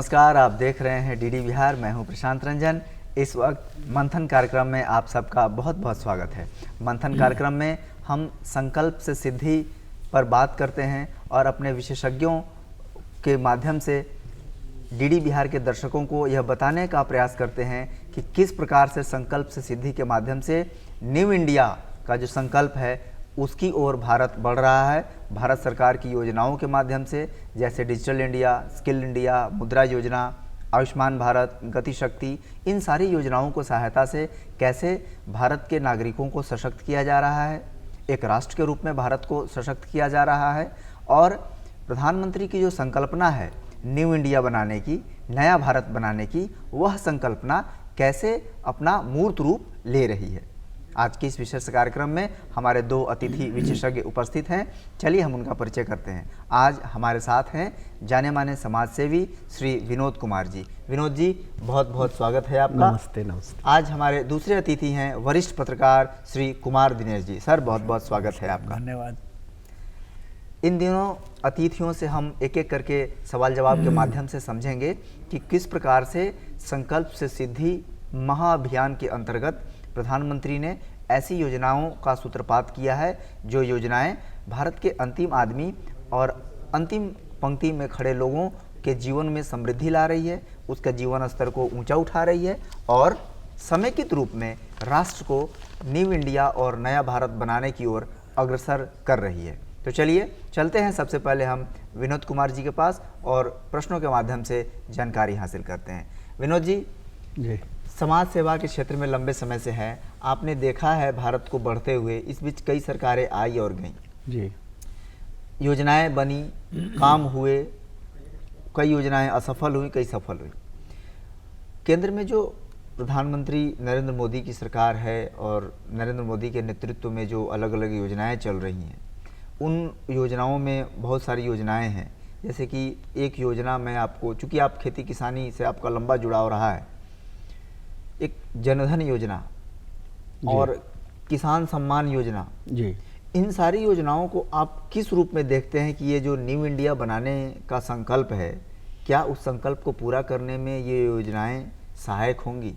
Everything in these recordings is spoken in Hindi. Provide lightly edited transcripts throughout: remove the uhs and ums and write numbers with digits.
नमस्कार, आप देख रहे हैं डीडी बिहार। मैं हूं प्रशांत रंजन। इस वक्त मंथन कार्यक्रम में आप सबका बहुत बहुत स्वागत है। मंथन कार्यक्रम में हम संकल्प से सिद्धि पर बात करते हैं और अपने विशेषज्ञों के माध्यम से डीडी बिहार के दर्शकों को यह बताने का प्रयास करते हैं कि किस प्रकार से संकल्प से सिद्धि के माध्यम से न्यू इंडिया का जो संकल्प है उसकी ओर भारत बढ़ रहा है। भारत सरकार की योजनाओं के माध्यम से, जैसे डिजिटल इंडिया, स्किल इंडिया, मुद्रा योजना, आयुष्मान भारत, गति शक्ति, इन सारी योजनाओं को सहायता से कैसे भारत के नागरिकों को सशक्त किया जा रहा है, एक राष्ट्र के रूप में भारत को सशक्त किया जा रहा है। और प्रधानमंत्री की जो संकल्पना है न्यू इंडिया बनाने की, नया भारत बनाने की, वह संकल्पना कैसे अपना मूर्त रूप ले रही है। आज के इस विशेष कार्यक्रम में हमारे दो अतिथि विशेषज्ञ उपस्थित हैं। चलिए हम उनका परिचय करते हैं। आज हमारे साथ हैं जाने माने समाज सेवी श्री विनोद कुमार जी। विनोद जी, बहुत बहुत स्वागत है आपका। नमस्ते। नमस्ते। आज हमारे दूसरे अतिथि हैं वरिष्ठ पत्रकार श्री कुमार दिनेश जी। सर, बहुत बहुत स्वागत है आपका। धन्यवाद। इन दिनों अतिथियों से हम एक एक करके सवाल जवाब के माध्यम से समझेंगे कि किस प्रकार से संकल्प से सिद्धि महाअभियान के अंतर्गत प्रधानमंत्री ने ऐसी योजनाओं का सूत्रपात किया है जो योजनाएं भारत के अंतिम आदमी और अंतिम पंक्ति में खड़े लोगों के जीवन में समृद्धि ला रही है, उसका जीवन स्तर को ऊंचा उठा रही है और समेकित रूप में राष्ट्र को न्यू इंडिया और नया भारत बनाने की ओर अग्रसर कर रही है। तो चलिए चलते हैं सबसे पहले हम विनोद कुमार जी के पास और प्रश्नों के माध्यम से जानकारी हासिल करते हैं। विनोद जी, समाज सेवा के क्षेत्र में लंबे समय से हैं, आपने देखा है भारत को बढ़ते हुए। इस बीच कई सरकारें आई और गईं जी, योजनाएं बनी, काम हुए, कई योजनाएं असफल हुई, कई सफल हुई। केंद्र में जो प्रधानमंत्री नरेंद्र मोदी की सरकार है और नरेंद्र मोदी के नेतृत्व में जो अलग अलग योजनाएं चल रही हैं, उन योजनाओं में बहुत सारी योजनाएं हैं। जैसे कि एक योजना मैं आपको, चूँकि आप खेती किसानी से आपका लंबा जुड़ाव रहा है, एक जनधन योजना और किसान सम्मान योजना जी, इन सारी योजनाओं को आप किस रूप में देखते हैं कि ये जो न्यू इंडिया बनाने का संकल्प है, क्या उस संकल्प को पूरा करने में ये योजनाएं सहायक होंगी?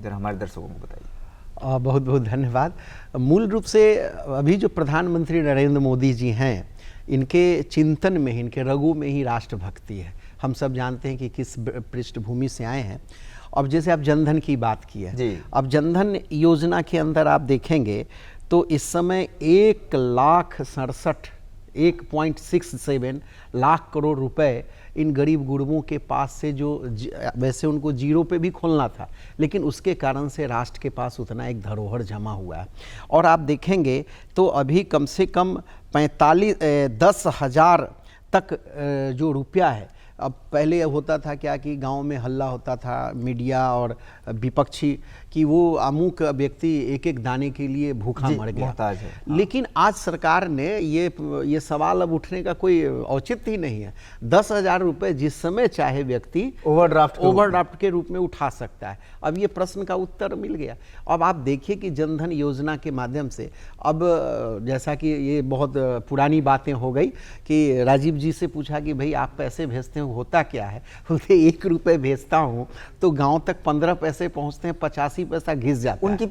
जरा हमारे दर्शकों को बताइए। बहुत बहुत धन्यवाद। मूल रूप से अभी जो प्रधानमंत्री नरेंद्र मोदी जी हैं, इनके चिंतन में ही, इनके रगों में ही राष्ट्रभक्ति है। हम सब जानते हैं कि किस पृष्ठभूमि से आए हैं। अब जैसे आप जनधन की बात की है, अब जनधन योजना के अंदर आप देखेंगे तो इस समय 1,67 लाख करोड़ रुपए इन गरीब गुरबों के पास से, जो वैसे उनको जीरो पे भी खोलना था, लेकिन उसके कारण से राष्ट्र के पास उतना एक धरोहर जमा हुआ है। और आप देखेंगे तो अभी कम से कम 10,000 तक जो रुपया है। अब पहले होता था क्या कि गांव में हल्ला होता था, मीडिया और विपक्षी, कि वो अमुक व्यक्ति एक एक दाने के लिए भूखा मर गया। हाँ। लेकिन आज सरकार ने ये सवाल अब उठने का कोई औचित्य ही नहीं है। 10,000 रुपये जिस समय चाहे व्यक्ति ओवरड्राफ्ट के रूप में उठा सकता है। अब ये प्रश्न का उत्तर मिल गया। अब आप देखिए कि जनधन योजना के माध्यम से, अब जैसा कि ये बहुत पुरानी बातें हो गई कि राजीव जी से पूछा कि भाई आप पैसे भेजते हो, होता क्या है? बोलते 1 रुपये भेजता हूँ तो गांव तक 15 पैसे पहुँचते हैं, 85 पैसा घिस जाता है। उनकी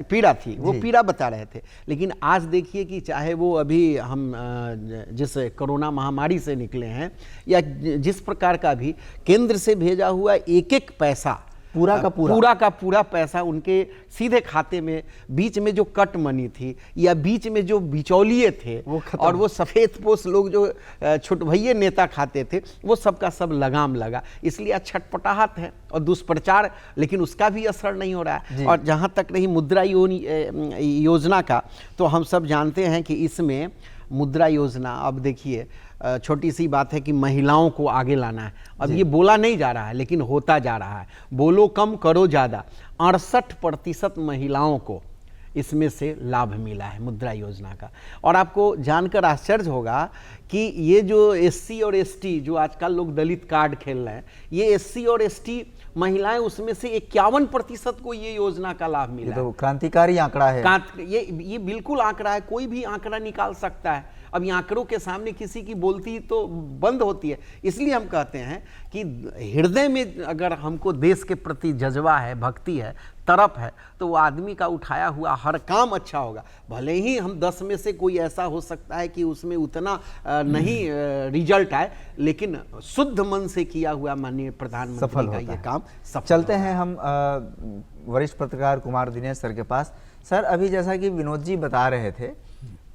पीड़ा थी वो पीड़ा बता रहे थे। लेकिन आज देखिए कि चाहे वो अभी हम जिस कोरोना महामारी से निकले हैं, या जिस प्रकार का भी केंद्र से भेजा हुआ एक एक पैसा, पूरा का पूरा पैसा उनके सीधे खाते में, बीच में जो कट मनी थी या बीच में जो बिचौलिए थे और वो सफेदपोश लोग जो छुटभइये नेता खाते थे, वो सबका सब लगाम लगा। इसलिए आज छटपटाहट है और दुष्प्रचार, लेकिन उसका भी असर नहीं हो रहा है। और जहाँ तक रही मुद्रा योजना का, तो हम सब जानते हैं कि इसमें मुद्रा योजना, अब देखिए छोटी सी बात है कि महिलाओं को आगे लाना है। अब ये बोला नहीं जा रहा है, लेकिन होता जा रहा है। बोलो कम करो ज़्यादा। 68% महिलाओं को इसमें से लाभ मिला है मुद्रा योजना का। और आपको जानकर आश्चर्य होगा कि ये जो एससी और एसटी, जो आजकल लोग दलित कार्ड खेल रहे हैं, ये एससी और एसटी महिलाएं, उसमें से 51% को ये योजना का लाभ मिला। तो क्रांतिकारी आंकड़ा है। ये बिल्कुल आंकड़ा है, कोई भी आंकड़ा निकाल सकता है। अब ये आंकड़ों के सामने किसी की बोलती तो बंद होती है। इसलिए हम कहते हैं कि हृदय में अगर हमको देश के प्रति जज्बा है, भक्ति है, तरफ है, तो वो आदमी का उठाया हुआ हर काम अच्छा होगा। भले ही हम 10 में से कोई ऐसा हो सकता है कि उसमें उतना नहीं रिजल्ट आए, लेकिन शुद्ध मन से किया हुआ माननीय प्रधानमंत्री का ये काम सफल। चलते हैं हम वरिष्ठ पत्रकार कुमार दिनेश सर के पास। सर, अभी जैसा कि विनोद जी बता रहे थे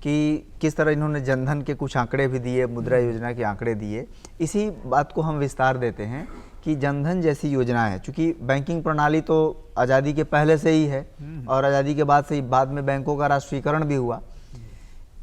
कि किस तरह इन्होंने जनधन के कुछ आंकड़े भी दिए, मुद्रा योजना के आंकड़े दिए, इसी बात को हम विस्तार देते हैं कि जनधन जैसी योजनाएं हैं। चूँकि बैंकिंग प्रणाली तो आज़ादी के पहले से ही है और आज़ादी के बाद से ही बाद में बैंकों का राष्ट्रीयकरण भी हुआ।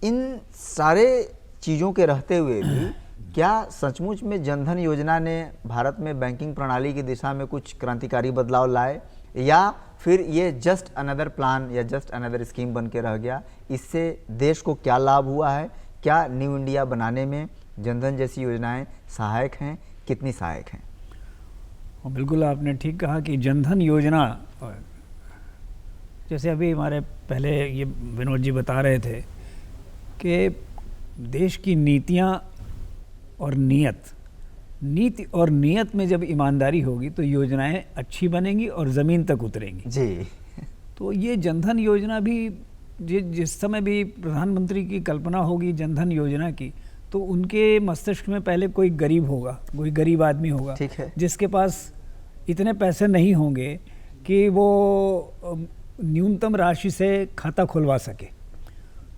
इन सारे चीज़ों के रहते हुए भी क्या सचमुच में जनधन योजना ने भारत में बैंकिंग प्रणाली की दिशा में कुछ क्रांतिकारी बदलाव लाए, या फिर ये जस्ट अनदर प्लान या जस्ट अनदर स्कीम बन के रह गया? इससे देश को क्या लाभ हुआ है? क्या न्यू इंडिया बनाने में जनधन जैसी योजनाएं सहायक हैं? कितनी सहायक हैं? बिल्कुल आपने ठीक कहा कि जनधन योजना, जैसे अभी हमारे पहले ये विनोद जी बता रहे थे कि देश की नीतियाँ और नीति और नियत में जब ईमानदारी होगी तो योजनाएं अच्छी बनेंगी और ज़मीन तक उतरेंगी जी। तो ये जनधन योजना भी जिस समय भी प्रधानमंत्री की कल्पना होगी जनधन योजना की, तो उनके मस्तिष्क में पहले कोई गरीब होगा, कोई गरीब आदमी होगा, ठीक है, जिसके पास इतने पैसे नहीं होंगे कि वो न्यूनतम राशि से खाता खुलवा सके।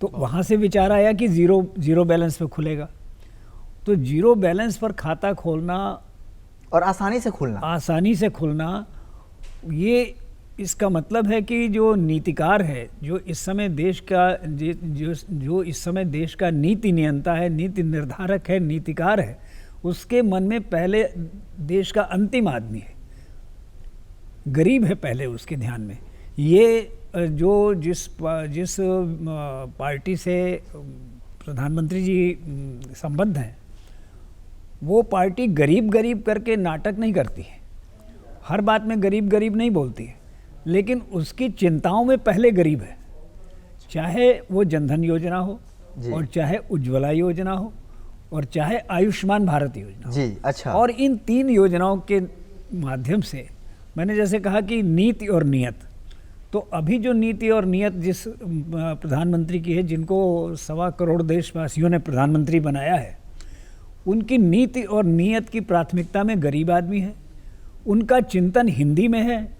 तो वहाँ से विचार आया कि जीरो बैलेंस पे खुलेगा। तो जीरो बैलेंस पर खाता खोलना और आसानी से खुलना, ये इसका मतलब है कि जो नीतिकार है, जो इस समय देश का नीति नियंता है, नीति निर्धारक है, नीतिकार है, उसके मन में पहले देश का अंतिम आदमी है, गरीब है पहले उसके ध्यान में। ये जो जिस पार्टी से प्रधानमंत्री जी संबद्ध हैं, वो पार्टी गरीब गरीब करके नाटक नहीं करती है, हर बात में गरीब गरीब नहीं बोलती है, लेकिन उसकी चिंताओं में पहले गरीब है। चाहे वो जनधन योजना हो और चाहे उज्ज्वला योजना हो और चाहे आयुष्मान भारत योजना जी। अच्छा। और इन 3 योजनाओं के माध्यम से मैंने जैसे कहा कि नीति और नियत, तो अभी जो नीति और नियत जिस प्रधानमंत्री की है, जिनको 1.25 करोड़ देशवासियों ने प्रधानमंत्री बनाया है, उनकी नीति और नियत की प्राथमिकता में गरीब आदमी है, उनका चिंतन हिंदी में है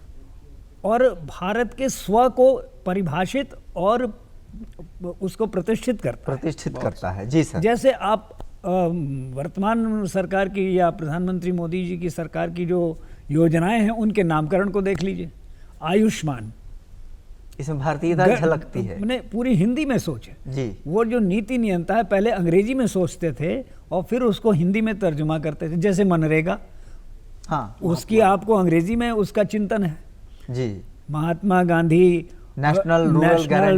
और भारत के स्व को परिभाषित और उसको प्रतिष्ठित करता है। जी सर। जैसे आप वर्तमान सरकार की या प्रधानमंत्री मोदी जी की सरकार की जो योजनाएं हैं, उनके नामकरण को देख लीजिए। आयुष्मान, इसमें भारतीयता झलकती है। मैंने पूरी हिंदी में सोचे जी। वो जो नीति नियंता है, पहले अंग्रेजी में सोचते थे और फिर उसको हिंदी में तर्जुमा करते थे। जैसे मनरेगा, हाँ, उसकी आपको अंग्रेजी में उसका चिंतन है जी। Mahatma Gandhi national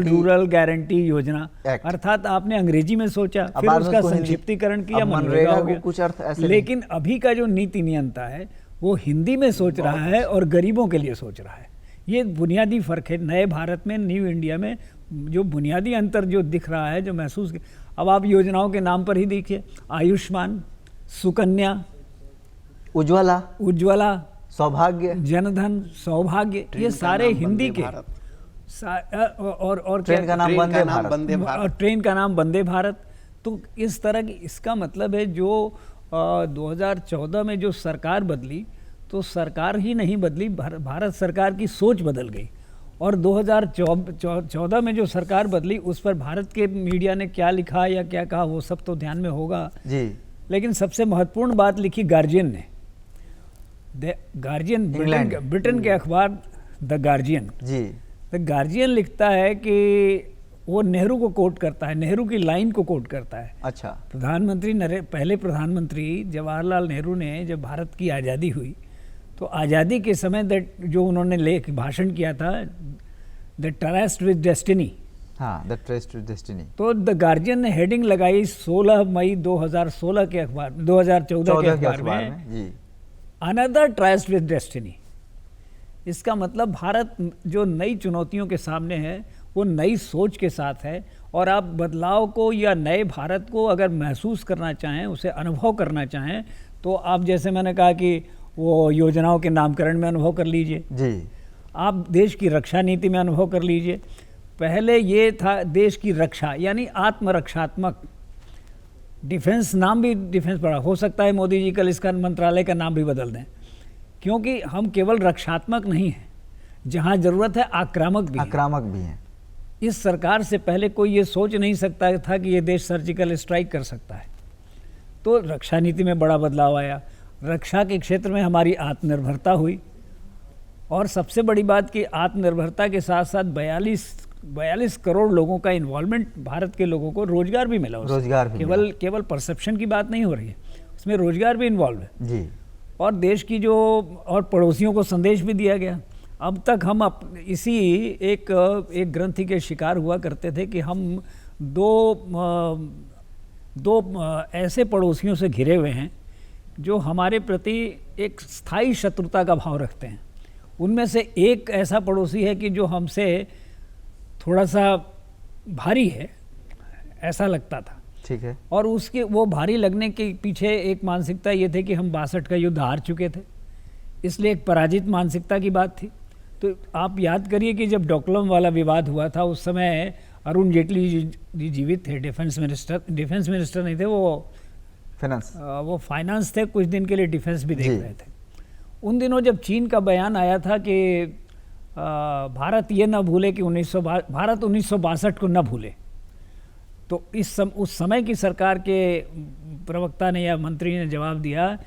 rural guarantee योजना, अर्थात आपने अंग्रेजी में सोचा, फिर उसका संक्षिप्तीकरण किया, मनरेगा हो गया। कुछ अर्थ ऐसे लेकिन अभी का जो नीति नियंता है वो हिंदी में सोच रहा है और गरीबों के लिए सोच रहा है। ये बुनियादी फर्क है नए भारत में, न्यू इंडिया में, जो बुनियादी अंतर जो दिख रहा है, जो महसूस। अब आप योजनाओं के नाम पर ही देखिए, आयुष्मान, सुकन्या, उज्ज्वला, सौभाग्य, जनधन, सौभाग्य, ये सारे हिंदी के और ट्रेन का नाम वंदे भारत और ट्रेन का नाम वंदे भारत। तो इस तरह की, इसका मतलब है जो 2014 में जो सरकार बदली, तो सरकार ही नहीं बदली, भारत सरकार की सोच बदल गई। और 2014 में जो सरकार बदली, उस पर भारत के मीडिया ने क्या लिखा या क्या कहा वो सब तो ध्यान में होगा जी। लेकिन सबसे महत्वपूर्ण बात लिखी गार्जियन ने, गार्जियन, ब्रिटेन के अखबार the Guardian ji. The Guardian लिखता है कि वो नेहरू को कोट करता है, नेहरू की लाइन को कोट करता है। अच्छा। पहले प्रधानमंत्री जवाहरलाल नेहरू ने जब भारत की आज़ादी हुई, तो आज़ादी के समय जो उन्होंने भाषण किया था, द ट्रस्ट विद डेस्टिनी, हाँ, द ट्रस्ट विद डेस्टिनी, तो द गार्जियन ने हेडिंग लगाई 16 मई 2016 के अखबार, 2014 के अखबार में जी, अनदर ट्रस्ट विद डेस्टिनी। इसका मतलब भारत जो नई चुनौतियों के सामने है, वो नई सोच के साथ है। और आप बदलाव को या नए भारत को अगर महसूस करना चाहें, उसे अनुभव करना चाहें, तो आप जैसे मैंने कहा कि वो योजनाओं के नामकरण में अनुभव कर लीजिए जी। आप देश की रक्षा नीति में अनुभव कर लीजिए। पहले ये था देश की रक्षा यानी आत्मरक्षात्मक डिफेंस, नाम भी डिफेंस पड़ा, हो सकता है मोदी जी कल इसका मंत्रालय का नाम भी बदल दें, क्योंकि हम केवल रक्षात्मक नहीं हैं, जहाँ ज़रूरत है आक्रामक भी हैं। आक्रामक भी हैं। इस सरकार से पहले कोई ये सोच नहीं सकता था कि ये देश सर्जिकल स्ट्राइक कर सकता है। तो रक्षा नीति में बड़ा बदलाव आया, रक्षा के क्षेत्र में हमारी आत्मनिर्भरता हुई, और सबसे बड़ी बात कि आत्मनिर्भरता के साथ साथ 42 करोड़ लोगों का इन्वॉल्वमेंट, भारत के लोगों को रोजगार भी मिला उससे। रोजगार भी केवल परसेप्शन की बात नहीं हो रही है, उसमें रोजगार भी इन्वॉल्व है जी। और देश की जो और पड़ोसियों को संदेश भी दिया गया। अब तक हम इसी एक ग्रंथि के शिकार हुआ करते थे कि हम दो ऐसे पड़ोसियों से घिरे हुए हैं जो हमारे प्रति एक स्थायी शत्रुता का भाव रखते हैं। उनमें से एक ऐसा पड़ोसी है कि जो हमसे थोड़ा सा भारी है, ऐसा लगता था। ठीक है। और उसके वो भारी लगने के पीछे एक मानसिकता ये थी कि हम 62 का युद्ध हार चुके थे, इसलिए एक पराजित मानसिकता की बात थी। तो आप याद करिए कि जब डोकलाम वाला विवाद हुआ था, उस समय अरुण जेटली जी जीवित थे, डिफेंस मिनिस्टर नहीं थे, वो फाइनेंस थे, कुछ दिन के लिए डिफेंस भी देख रहे थे। उन दिनों जब चीन का बयान आया था कि भारत ये ना भूले कि भारत 1962 को न भूले, तो उस समय की सरकार के प्रवक्ता ने या मंत्री ने जवाब दिया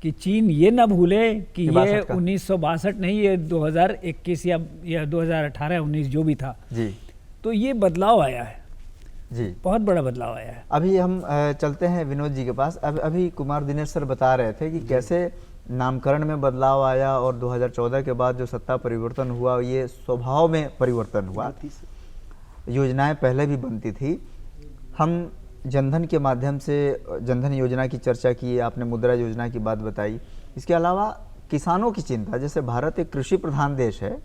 कि चीन ये ना भूले कि ये 1962 नहीं, ये 2021 या 2018-19 जो भी था जी। तो ये बदलाव आया है जी, बहुत बड़ा बदलाव आया है। अभी हम चलते हैं विनोद जी के पास। अभी कुमार दिनेश सर बता रहे थे कि कैसे नामकरण में बदलाव आया और 2014 के बाद जो सत्ता परिवर्तन हुआ, ये स्वभाव में परिवर्तन हुआ। योजनाएं पहले भी बनती थी। हम जनधन के माध्यम से जनधन योजना की चर्चा की, आपने मुद्रा योजना की बात बताई। इसके अलावा किसानों की चिंता, जैसे भारत एक कृषि प्रधान देश है,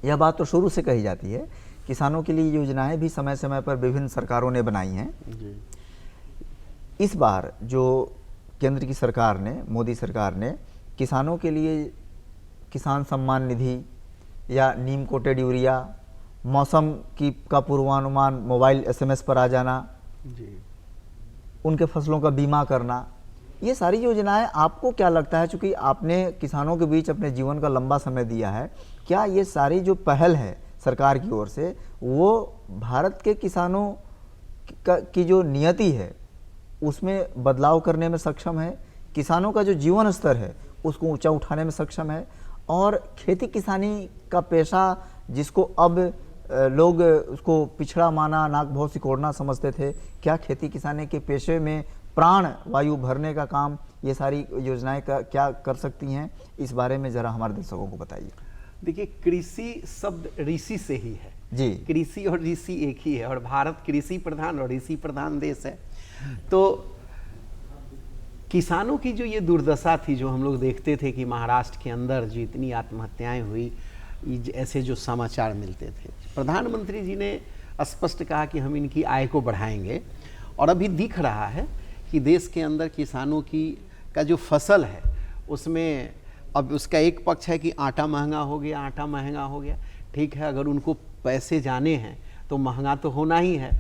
यह बात तो शुरू से कही जाती है। किसानों के लिए योजनाएं भी समय समय पर विभिन्न सरकारों ने बनाई हैं। इस बार जो केंद्र की सरकार ने, मोदी सरकार ने किसानों के लिए किसान सम्मान निधि या नीम कोटेड यूरिया, मौसम का पूर्वानुमान मोबाइल SMS पर आ जाना, उनके फसलों का बीमा करना, ये सारी योजनाएं आपको क्या लगता है, चूँकि आपने किसानों के बीच अपने जीवन का लंबा समय दिया है, क्या ये सारी जो पहल है सरकार की ओर से, वो भारत के किसानों की जो नियति है उसमें बदलाव करने में सक्षम है, किसानों का जो जीवन स्तर है उसको ऊंचा उठाने में सक्षम है, और खेती किसानी का पेशा जिसको अब लोग उसको पिछड़ा माना, नाक भौं सिकोड़ना समझते थे, क्या खेती किसानी के पेशे में प्राण वायु भरने का काम ये सारी योजनाएं क्या कर सकती हैं, इस बारे में ज़रा हमारे दर्शकों को बताइए। देखिए, कृषि शब्द ऋषि से ही है जी। कृषि और ऋषि एक ही है, और भारत कृषि प्रधान और ऋषि प्रधान देश है। तो किसानों की जो ये दुर्दशा थी, जो हम लोग देखते थे कि महाराष्ट्र के अंदर जो इतनी आत्महत्याएं हुई, ऐसे जो समाचार मिलते थे, प्रधानमंत्री जी ने स्पष्ट कहा कि हम इनकी आय को बढ़ाएंगे। और अभी दिख रहा है कि देश के अंदर किसानों का जो फसल है उसमें अब उसका एक पक्ष है कि आटा महंगा हो गया, ठीक है, अगर उनको पैसे जाने हैं तो महंगा तो होना ही है।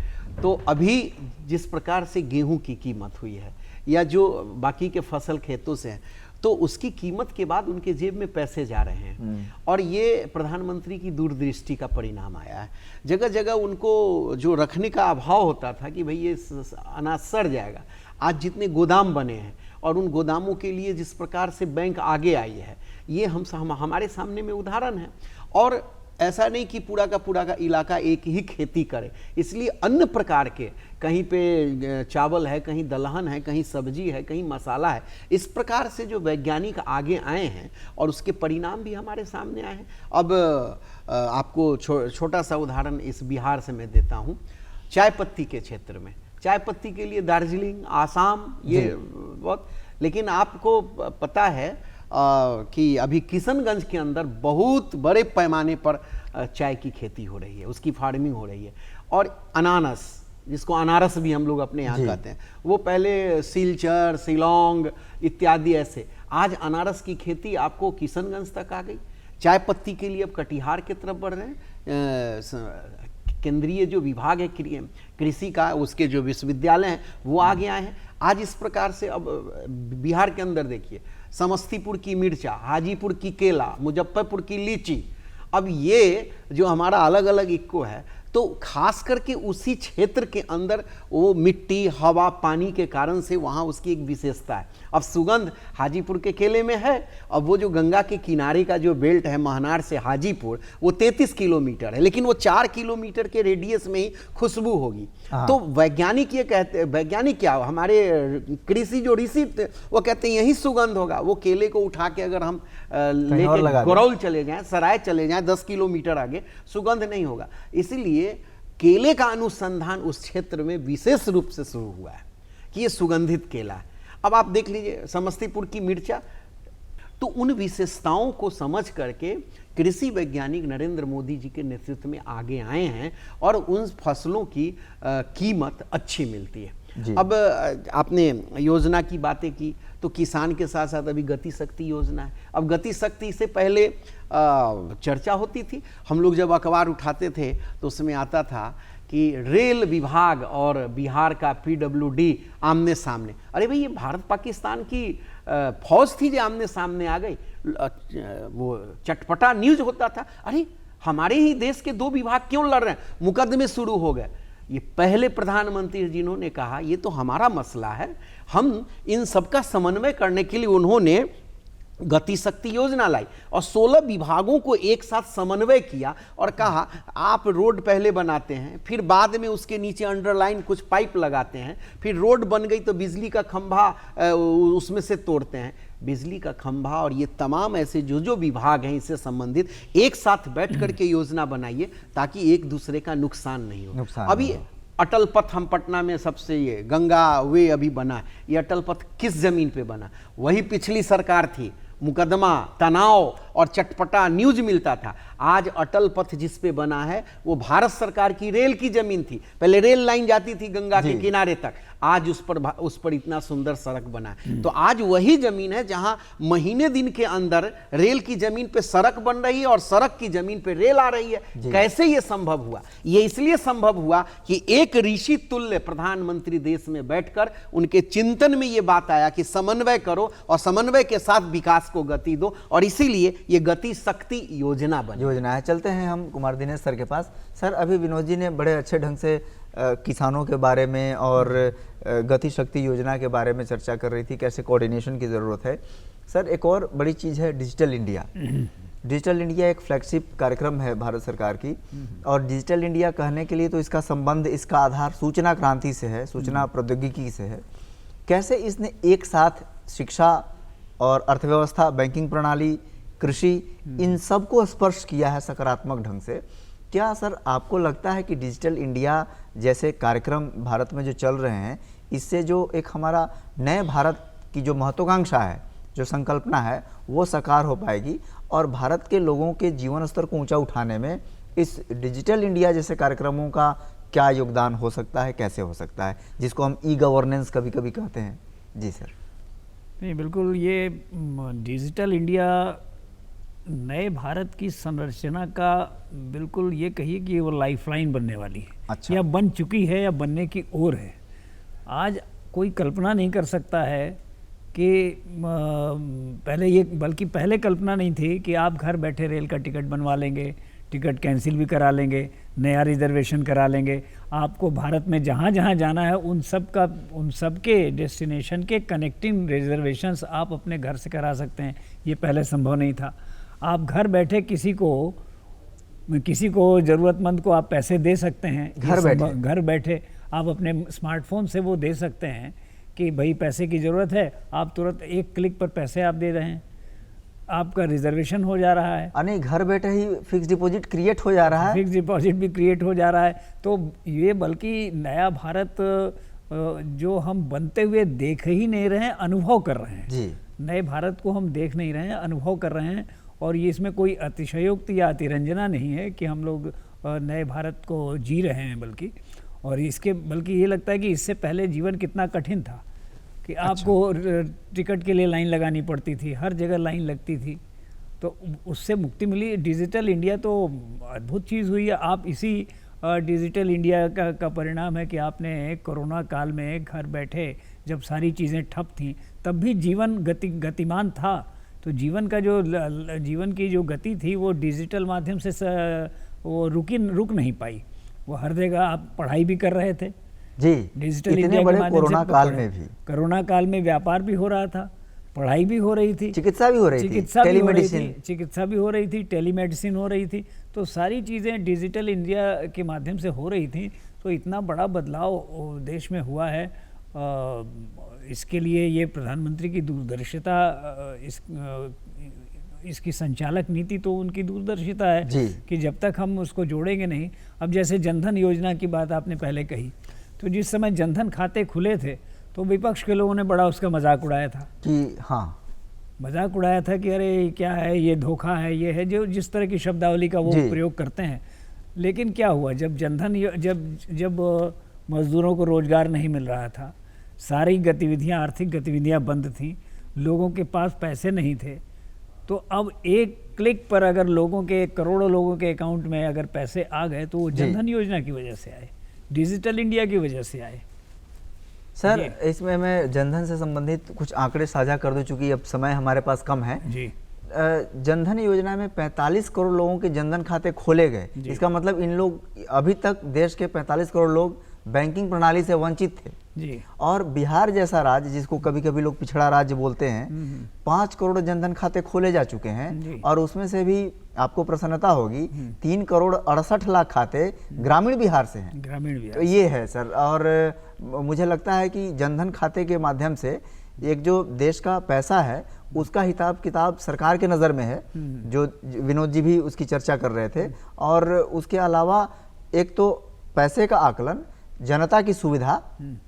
तो अभी जिस प्रकार से गेहूं की कीमत हुई है या जो बाकी के फसल खेतों से हैं, तो उसकी कीमत के बाद उनके जेब में पैसे जा रहे हैं, और ये प्रधानमंत्री की दूरदृष्टि का परिणाम आया है। जगह जगह उनको जो रखने का अभाव होता था कि भाई ये अनाज सड़ जाएगा, आज जितने गोदाम बने हैं और उन गोदामों के लिए जिस प्रकार से बैंक आगे आई है, ये हमारे सामने में उदाहरण है। और ऐसा नहीं कि पूरा का इलाका एक ही खेती करे, इसलिए अन्य प्रकार के, कहीं पे चावल है, कहीं दलहन है, कहीं सब्जी है, कहीं मसाला है, इस प्रकार से जो वैज्ञानिक आगे आए हैं और उसके परिणाम भी हमारे सामने आए हैं। अब आपको छोटा सा उदाहरण इस बिहार से मैं देता हूँ। चाय पत्ती के क्षेत्र में, चाय पत्ती के लिए दार्जिलिंग, आसाम, ये बहुत, लेकिन आपको पता है कि अभी किशनगंज के अंदर बहुत बड़े पैमाने पर चाय की खेती हो रही है, उसकी फार्मिंग हो रही है। और अनानस, जिसको अनारस भी हम लोग अपने यहाँ कहते हैं, वो पहले सिलचर, शिलोंग इत्यादि ऐसे, आज अनारस की खेती आपको किशनगंज तक आ गई। चाय पत्ती के लिए अब कटिहार की तरफ बढ़ रहे हैं। केंद्रीय जो विभाग है कृषि का, उसके जो विश्वविद्यालय हैं वो आगे आए हैं। आज इस प्रकार से अब बिहार के अंदर देखिए, समस्तीपुर की मिर्चा, हाजीपुर की केला, मुजफ्फरपुर की लीची, अब ये जो हमारा अलग अलग इक्को है, तो खास करके उसी क्षेत्र के अंदर वो मिट्टी, हवा, पानी के कारण से वहाँ उसकी एक विशेषता है। अब सुगंध हाजीपुर के केले में है। अब वो जो गंगा के किनारे का जो बेल्ट है महनार से हाजीपुर, वो 33 किलोमीटर है, लेकिन वो 4 किलोमीटर के रेडियस में ही खुशबू होगी। तो वैज्ञानिक ये कहते हैं, वैज्ञानिक क्या, हमारे कृषि जो ऋषि वो कहते हैं यही सुगंध होगा। वो केले को उठा के अगर हम लेके गरौल चले जाएं, सराय चले जाएं 10 किलोमीटर आगे, सुगंध नहीं होगा। इसीलिए केले का अनुसंधान उस क्षेत्र में विशेष रूप से शुरू हुआ है कि ये सुगंधित केला है। अब आप देख लीजिए समस्तीपुर की मिर्चा, तो उन विशेषताओं को समझ करके कृषि वैज्ञानिक नरेंद्र मोदी जी के नेतृत्व में आगे आए हैं और उन फसलों की कीमत अच्छी मिलती है। अब आपने योजना की बातें की, तो किसान के साथ साथ अभी गति शक्ति योजना है। अब गति शक्ति से पहले चर्चा होती थी, हम लोग जब अखबार उठाते थे तो उसमें आता था कि रेल विभाग और बिहार का PWD आमने सामने। अरे भाई, ये भारत पाकिस्तान की फौज थी जो आमने सामने आ गई। वो चटपटा न्यूज होता था, अरे हमारे ही देश के 2 विभाग क्यों लड़ रहे हैं, मुकदमे शुरू हो गए। ये पहले प्रधानमंत्री जिन्होंने कहा ये तो हमारा मसला है, हम इन सबका समन्वय करने के लिए उन्होंने गति शक्ति योजना लाई और 16 विभागों को एक साथ समन्वय किया और कहा आप रोड पहले बनाते हैं, फिर बाद में उसके नीचे अंडरलाइन कुछ पाइप लगाते हैं, फिर रोड बन गई तो बिजली का खंभा उसमें से तोड़ते हैं। बिजली का खंभा और ये तमाम ऐसे जो विभाग हैं इससे संबंधित एक साथ बैठ करके योजना बनाइए ताकि एक दूसरे का नुकसान नहीं हो। अभी अटल पथ हम पटना में सबसे, ये गंगा वे अभी बना, ये अटल पथ किस जमीन पे बना, वही पिछली सरकार थी। मुकदमा, तनाव और चटपटा न्यूज मिलता था। आज अटल पथ जिस पे बना है वो भारत सरकार की रेल की जमीन थी। पहले रेल लाइन जाती थी गंगा के किनारे तक, आज उस पर इतना सुंदर सड़क बना है। तो आज वही जमीन है जहां महीने दिन के अंदर रेल की जमीन पे सड़क बन रही है और सड़क की जमीन पे रेल आ रही है। कैसे ये संभव हुआ? ये इसलिए संभव हुआ कि एक ऋषि तुल्य प्रधानमंत्री देश में बैठकर उनके चिंतन में ये बात आया कि समन्वय करो और समन्वय के साथ विकास को गति दो, और इसीलिए ये गति शक्ति योजना है। चलते हैं हम कुमार दिनेश सर के पास। सर, अभी विनोद जी ने बड़े अच्छे ढंग से किसानों के बारे में और गति शक्ति योजना के बारे में चर्चा कर रही थी, कैसे कोऑर्डिनेशन की ज़रूरत है। सर, एक और बड़ी चीज़ है डिजिटल इंडिया। डिजिटल इंडिया एक फ्लैगशिप कार्यक्रम है भारत सरकार की, और डिजिटल इंडिया कहने के लिए तो इसका संबंध, इसका आधार सूचना क्रांति से है, सूचना प्रौद्योगिकी से है। कैसे इसने एक साथ शिक्षा और अर्थव्यवस्था, बैंकिंग प्रणाली, कृषि, इन सब को स्पर्श किया है सकारात्मक ढंग से। क्या सर आपको लगता है कि डिजिटल इंडिया जैसे कार्यक्रम भारत में जो चल रहे हैं, इससे जो एक हमारा नए भारत की जो महत्वाकांक्षा है, जो संकल्पना है, वो साकार हो पाएगी और भारत के लोगों के जीवन स्तर को ऊंचा उठाने में इस डिजिटल इंडिया जैसे कार्यक्रमों का क्या योगदान हो सकता है, कैसे हो सकता है, जिसको हम ई गवर्नेंस कभी कभी कहते हैं? जी सर। नहीं, बिल्कुल, ये डिजिटल इंडिया नए भारत की संरचना का बिल्कुल ये कहिए कि वो लाइफलाइन बनने वाली है। अच्छा। या बन चुकी है या बनने की ओर है। आज कोई कल्पना नहीं कर सकता है कि पहले ये, बल्कि पहले कल्पना नहीं थी कि आप घर बैठे रेल का टिकट बनवा लेंगे, टिकट कैंसिल भी करा लेंगे, नया रिजर्वेशन करा लेंगे। आपको भारत में जहाँ जहाँ जाना है उन सब के डेस्टिनेशन के कनेक्टिंग रिजर्वेशंस आप अपने घर से करा सकते हैं। ये पहले संभव नहीं था। आप घर बैठे किसी को ज़रूरतमंद को आप पैसे दे सकते हैं। घर बैठे आप अपने स्मार्टफोन से वो दे सकते हैं कि भाई पैसे की ज़रूरत है, आप तुरंत एक क्लिक पर पैसे आप दे रहे हैं, आपका रिजर्वेशन हो जा रहा है। अरे घर बैठे ही फिक्स डिपॉजिट क्रिएट हो जा रहा है। फिक्स डिपॉजिट भी क्रिएट हो जा रहा है। तो ये बल्कि नया भारत जो हम बनते हुए देख ही नहीं रहे हैं, अनुभव कर रहे हैं। जी। नए भारत को हम देख नहीं रहे हैं, अनुभव कर रहे हैं। और ये इसमें कोई अतिशयोक्ति या अतिरंजना नहीं है कि हम लोग नए भारत को जी रहे हैं, बल्कि ये लगता है कि इससे पहले जीवन कितना कठिन था कि आपको टिकट के लिए लाइन लगानी पड़ती थी, हर जगह लाइन लगती थी। तो उससे मुक्ति मिली। डिजिटल इंडिया तो अद्भुत चीज़ हुई है। आप इसी डिजिटल इंडिया का परिणाम है कि आपने कोरोना काल में घर बैठे जब सारी चीज़ें ठप थीं तब भी जीवन गतिमान था। तो जीवन की जो गति थी वो डिजिटल माध्यम से वो रुक नहीं पाई। वो हर जगह आप पढ़ाई भी कर रहे थे जी, डिजिटल इतने बड़े कोरोना काल में भी। कोरोना काल में व्यापार भी हो रहा था, पढ़ाई भी हो रही थी, चिकित्सा भी हो रही थी, चिकित्सा भी हो रही थी, टेलीमेडिसिन हो रही थी। तो सारी चीज़ें डिजिटल इंडिया के माध्यम से हो रही थी। तो इतना बड़ा बदलाव देश में हुआ है। इसके लिए ये प्रधानमंत्री की दूरदर्शिता, इसकी संचालक नीति तो उनकी दूरदर्शिता है कि जब तक हम उसको जोड़ेंगे नहीं। अब जैसे जनधन योजना की बात आपने पहले कही, तो जिस समय जनधन खाते खुले थे तो विपक्ष के लोगों ने बड़ा उसका मजाक उड़ाया था कि मजाक उड़ाया था कि अरे क्या है, ये धोखा है, ये है, जो जिस तरह की शब्दावली का वो प्रयोग करते हैं। लेकिन क्या हुआ, जब जब मजदूरों को रोजगार नहीं मिल रहा था, सारी गतिविधियां, आर्थिक गतिविधियां बंद थीं, लोगों के पास पैसे नहीं थे, तो अब एक क्लिक पर अगर करोड़ों लोगों के अकाउंट में अगर पैसे आ गए तो वो जनधन योजना की वजह से आए, डिजिटल इंडिया की वजह से आए। सर, इसमें मैं जनधन से संबंधित कुछ आंकड़े साझा कर दूं, चूंकि अब समय हमारे पास कम है जी। जनधन योजना में 45 करोड़ लोगों के जनधन खाते खोले गए। इसका मतलब इन लोग, अभी तक देश के 45 करोड़ लोग बैंकिंग प्रणाली से वंचित थे जी। और बिहार जैसा राज्य, जिसको कभी कभी लोग पिछड़ा राज्य बोलते हैं, 5 करोड़ जनधन खाते खोले जा चुके हैं। और उसमें से भी आपको प्रसन्नता होगी 3 करोड़ 68 लाख खाते ग्रामीण बिहार से हैं। ग्रामीण बिहार, तो ये है सर। और मुझे लगता है कि जनधन खाते के माध्यम से एक जो देश का पैसा है उसका हिसाब किताब सरकार के नज़र में है, जो विनोद जी भी उसकी चर्चा कर रहे थे। और उसके अलावा एक तो पैसे का आकलन, जनता की सुविधा,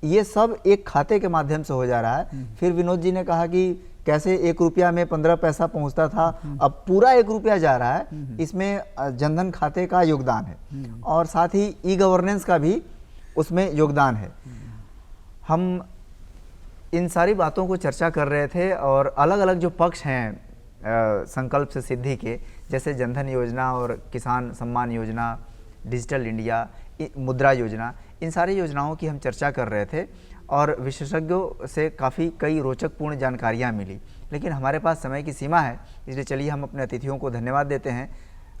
ये सब एक खाते के माध्यम से हो जा रहा है। फिर विनोद जी ने कहा कि कैसे 1 रुपया में 15 पैसा पहुंचता था, अब पूरा 1 रुपया जा रहा है। इसमें जनधन खाते का योगदान है और साथ ही ई गवर्नेंस का भी उसमें योगदान है। हम इन सारी बातों को चर्चा कर रहे थे और अलग अलग जो पक्ष हैं संकल्प से सिद्धि के, जैसे जनधन योजना और किसान सम्मान योजना, डिजिटल इंडिया, मुद्रा योजना, इन सारी योजनाओं की हम चर्चा कर रहे थे और विशेषज्ञों से कई रोचकपूर्ण जानकारियां मिली। लेकिन हमारे पास समय की सीमा है, इसलिए चलिए हम अपने अतिथियों को धन्यवाद देते हैं।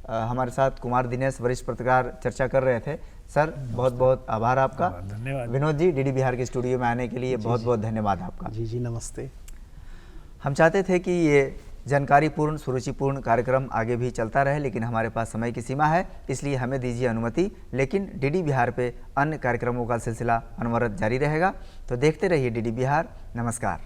हमारे साथ कुमार दिनेश वरिष्ठ पत्रकार चर्चा कर रहे थे। सर, बहुत बहुत आभार आपका। धन्यवाद। विनोद जी, डीडी बिहार के स्टूडियो में आने के लिए बहुत बहुत धन्यवाद आपका। जी नमस्ते। हम चाहते थे कि ये जानकारीपूर्ण, सुरुचिपूर्ण कार्यक्रम आगे भी चलता रहे, लेकिन हमारे पास समय की सीमा है, इसलिए हमें दीजिए अनुमति। लेकिन डीडी बिहार पे अन्य कार्यक्रमों का सिलसिला अनवरत जारी रहेगा। तो देखते रहिए डीडी बिहार। नमस्कार।